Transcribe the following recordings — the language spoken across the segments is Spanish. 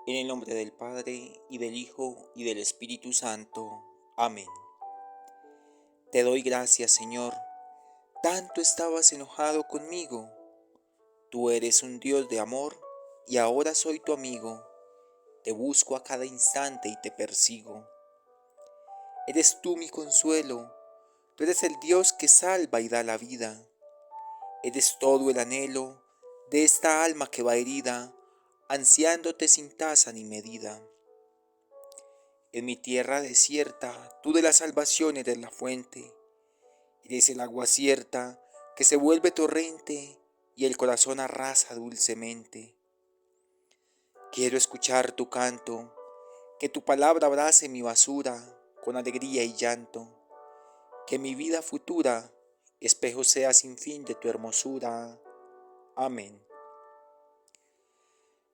En el nombre del Padre, y del Hijo, y del Espíritu Santo. Amén. Te doy gracias, Señor. Tanto estabas enojado conmigo. Tú eres un Dios de amor, y ahora soy tu amigo. Te busco a cada instante y te persigo. Eres tú mi consuelo. Tú eres el Dios que salva y da la vida. Eres todo el anhelo de esta alma que va herida, ansiándote sin tasa ni medida. En mi tierra desierta, tú de la salvación eres la fuente. Eres el agua cierta que se vuelve torrente y el corazón arrasa dulcemente. Quiero escuchar tu canto, que tu palabra abrace mi basura con alegría y llanto. Que mi vida futura espejo sea sin fin de tu hermosura. Amén.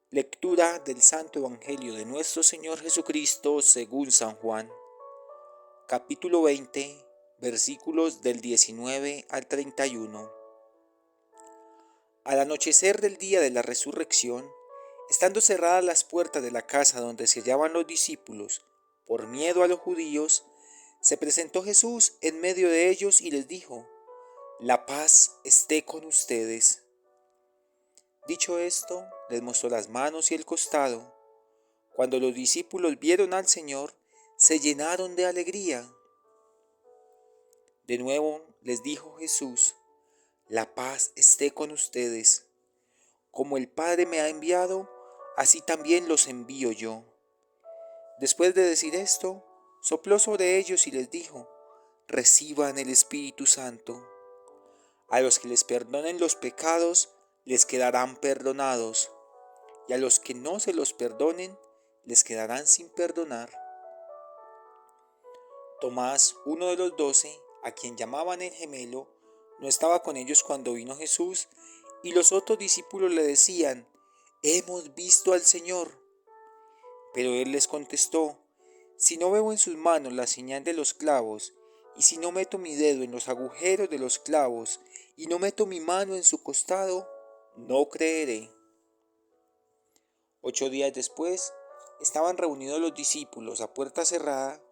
Lectura del Santo Evangelio de nuestro Señor Jesucristo según San Juan. Capítulo 20, versículos del 19 al 31. Al anochecer del día de la resurrección, estando cerradas las puertas de la casa donde se hallaban los discípulos, por miedo a los judíos, se presentó Jesús en medio de ellos y les dijo: La paz esté con ustedes. Dicho esto, les mostró las manos y el costado. Cuando los discípulos vieron al Señor, se llenaron de alegría. De nuevo les dijo Jesús: La paz esté con ustedes. Como el Padre me ha enviado, así también los envío yo. Después de decir esto, sopló sobre ellos y les dijo: Reciban el Espíritu Santo. A los que les perdonen los pecados, les quedarán perdonados, y a los que no se los perdonen, les quedarán sin perdonar. Tomás, uno de los 12, a quien llamaban el gemelo, no estaba con ellos cuando vino Jesús, y los otros discípulos le decían: Hemos visto al Señor. Pero él les contestó: Si no veo en sus manos la señal de los clavos, y si no meto mi dedo en los agujeros de los clavos, y no meto mi mano en su costado, no creeré. 8 días después, estaban reunidos los discípulos a puerta cerrada,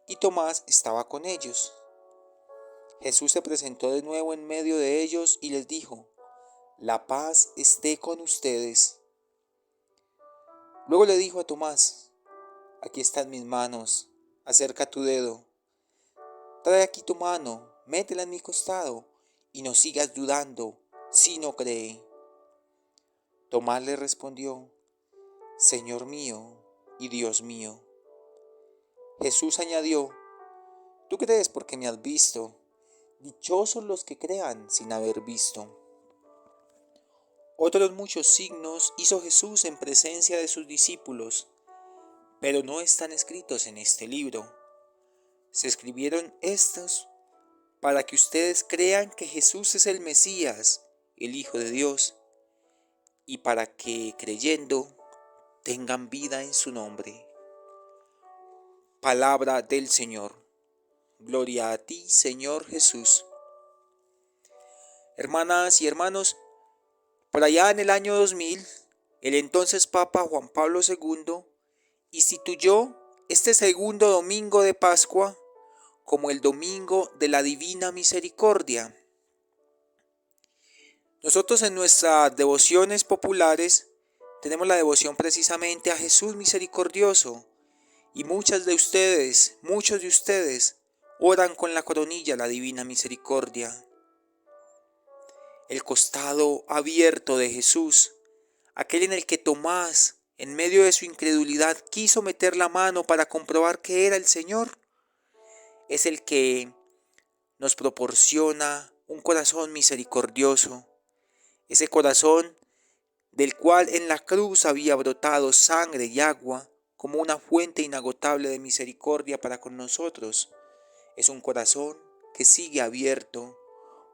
y Tomás estaba con ellos. Jesús se presentó de nuevo en medio de ellos y les dijo: La paz esté con ustedes. Luego le dijo a Tomás: Aquí están mis manos, acerca tu dedo. Trae aquí tu mano, métela en mi costado, y no sigas dudando, si no cree. Tomás le respondió: Señor mío y Dios mío. Jesús añadió: Tú crees porque me has visto. Dichosos los que crean sin haber visto. Otros muchos signos hizo Jesús en presencia de sus discípulos, pero no están escritos en este libro. Se escribieron estos para que ustedes crean que Jesús es el Mesías, el Hijo de Dios, y para que, creyendo, tengan vida en su nombre. Palabra del Señor. Gloria a ti, Señor Jesús. Hermanas y hermanos, por allá en el año 2000, el entonces Papa Juan Pablo II instituyó este segundo domingo de Pascua como el Domingo de la Divina Misericordia. Nosotros en nuestras devociones populares tenemos la devoción precisamente a Jesús misericordioso, y muchos de ustedes oran con la coronilla la Divina Misericordia. El costado abierto de Jesús, aquel en el que Tomás, en medio de su incredulidad, quiso meter la mano para comprobar que era el Señor, es el que nos proporciona un corazón misericordioso, ese corazón del cual en la cruz había brotado sangre y agua como una fuente inagotable de misericordia para con nosotros. Es un corazón que sigue abierto,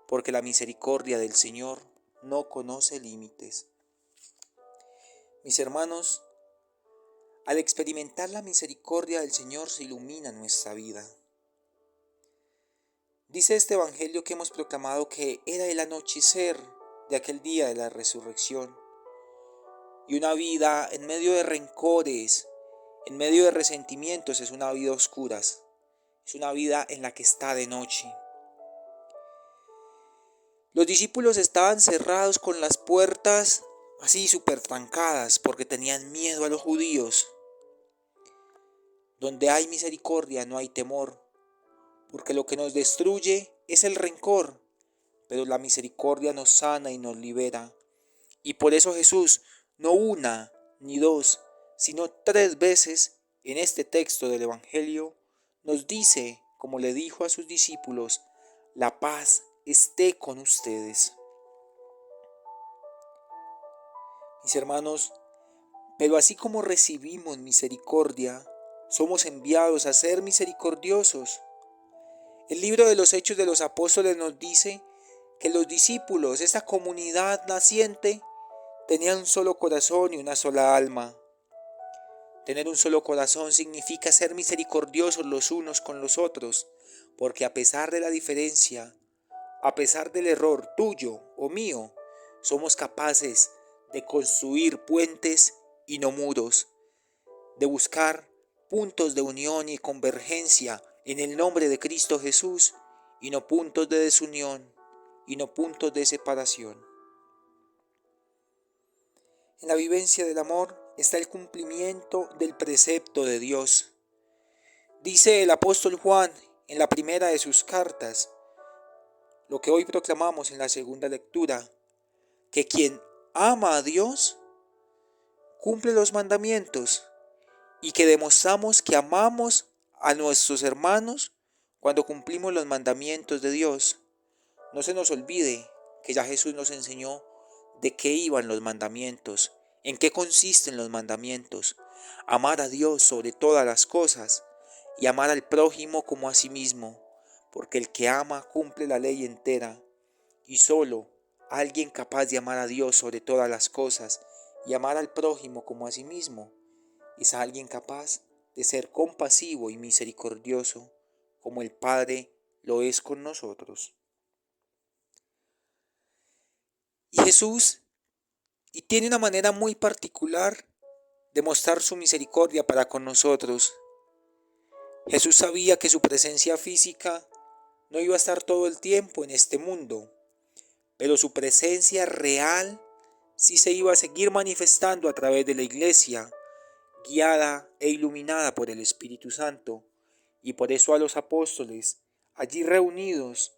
porque la misericordia del Señor no conoce límites. Mis hermanos, al experimentar la misericordia del Señor se ilumina nuestra vida. Dice este Evangelio que hemos proclamado que era el anochecer de aquel día de la resurrección. Y una vida en medio de rencores, en medio de resentimientos, es una vida oscura. Es una vida en la que está de noche. Los discípulos estaban cerrados con las puertas así súper trancadas porque tenían miedo a los judíos. Donde hay misericordia no hay temor, porque lo que nos destruye es el rencor, pero la misericordia nos sana y nos libera. Y por eso Jesús, no una ni dos, sino 3 veces en este texto del Evangelio, nos dice, como le dijo a sus discípulos, la paz esté con ustedes. Mis hermanos, pero así como recibimos misericordia, somos enviados a ser misericordiosos. El libro de los Hechos de los Apóstoles nos dice que los discípulos, esta comunidad naciente, tenían un solo corazón y una sola alma. Tener un solo corazón significa ser misericordiosos los unos con los otros, porque a pesar de la diferencia, a pesar del error tuyo o mío, somos capaces de construir puentes y no muros, de buscar puntos de unión y convergencia en el nombre de Cristo Jesús y no puntos de desunión y no puntos de separación. En la vivencia del amor está el cumplimiento del precepto de Dios. Dice el apóstol Juan en la primera de sus cartas, lo que hoy proclamamos en la segunda lectura, que quien ama a Dios cumple los mandamientos y que demostramos que amamos a nuestros hermanos cuando cumplimos los mandamientos de Dios. No se nos olvide que ya Jesús nos enseñó de qué iban los mandamientos, en qué consisten los mandamientos. Amar a Dios sobre todas las cosas y amar al prójimo como a sí mismo, porque el que ama cumple la ley entera. Y solo alguien capaz de amar a Dios sobre todas las cosas y amar al prójimo como a sí mismo es alguien capaz de ser compasivo y misericordioso, como el Padre lo es con nosotros. Y Jesús tiene una manera muy particular de mostrar su misericordia para con nosotros. Jesús sabía que su presencia física no iba a estar todo el tiempo en este mundo, pero su presencia real sí se iba a seguir manifestando a través de la iglesia, guiada e iluminada por el Espíritu Santo, y por eso a los apóstoles, allí reunidos,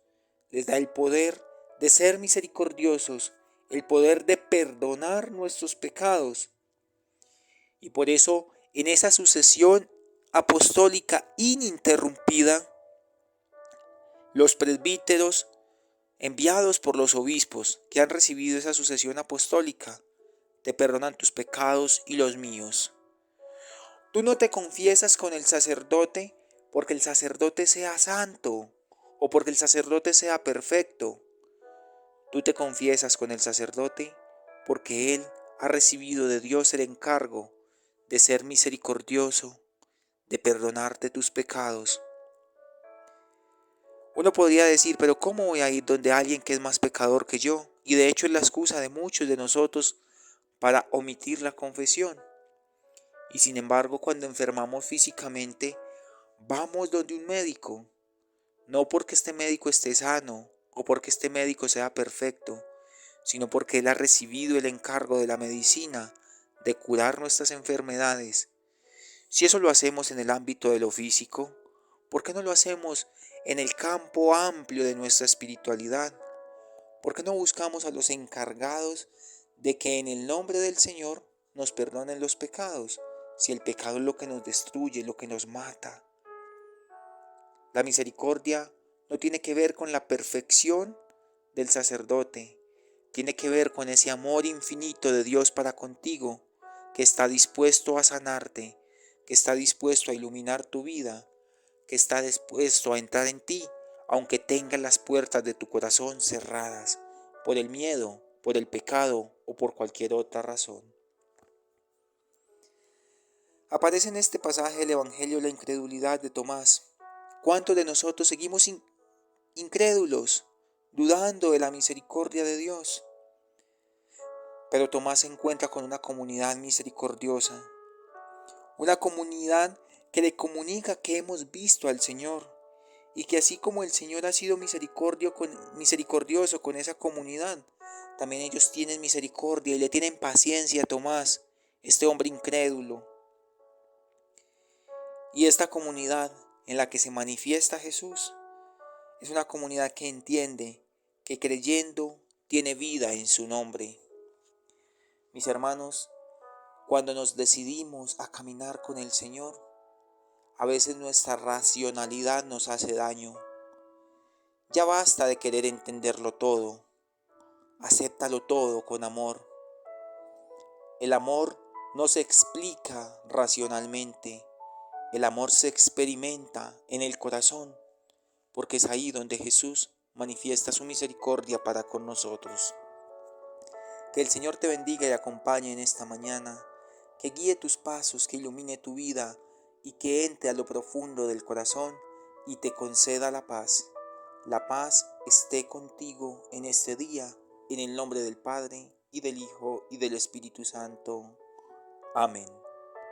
les da el poder de ser misericordiosos, el poder de perdonar nuestros pecados. Y por eso, en esa sucesión apostólica ininterrumpida, los presbíteros, enviados por los obispos que han recibido esa sucesión apostólica, te perdonan tus pecados y los míos. Tú no te confiesas con el sacerdote porque el sacerdote sea santo o porque el sacerdote sea perfecto. Tú te confiesas con el sacerdote porque él ha recibido de Dios el encargo de ser misericordioso, de perdonarte tus pecados. Uno podría decir, pero ¿cómo voy a ir donde alguien que es más pecador que yo? Y de hecho es la excusa de muchos de nosotros para omitir la confesión. Y sin embargo, cuando enfermamos físicamente, vamos donde un médico. No porque este médico esté sano o porque este médico sea perfecto, sino porque él ha recibido el encargo de la medicina, de curar nuestras enfermedades. Si eso lo hacemos en el ámbito de lo físico, ¿por qué no lo hacemos en el campo amplio de nuestra espiritualidad? ¿Por qué no buscamos a los encargados de que en el nombre del Señor nos perdonen los pecados, si el pecado es lo que nos destruye, lo que nos mata? La misericordia no tiene que ver con la perfección del sacerdote, tiene que ver con ese amor infinito de Dios para contigo, que está dispuesto a sanarte, que está dispuesto a iluminar tu vida, que está dispuesto a entrar en ti, aunque tengas las puertas de tu corazón cerradas, por el miedo, por el pecado o por cualquier otra razón. Aparece en este pasaje del Evangelio la incredulidad de Tomás. ¿Cuántos de nosotros seguimos incrédulos, dudando de la misericordia de Dios? Pero Tomás se encuentra con una comunidad misericordiosa, una comunidad que le comunica que hemos visto al Señor y que así como el Señor ha sido misericordioso con esa comunidad, también ellos tienen misericordia y le tienen paciencia a Tomás, este hombre incrédulo. Y esta comunidad en la que se manifiesta Jesús es una comunidad que entiende que creyendo tiene vida en su nombre. Mis hermanos, cuando nos decidimos a caminar con el Señor, a veces nuestra racionalidad nos hace daño. Ya basta de querer entenderlo todo. Acéptalo todo con amor. El amor no se explica racionalmente. El amor se experimenta en el corazón, porque es ahí donde Jesús manifiesta su misericordia para con nosotros. Que el Señor te bendiga y acompañe en esta mañana, que guíe tus pasos, que ilumine tu vida y que entre a lo profundo del corazón y te conceda la paz. La paz esté contigo en este día, en el nombre del Padre, y del Hijo, y del Espíritu Santo. Amén.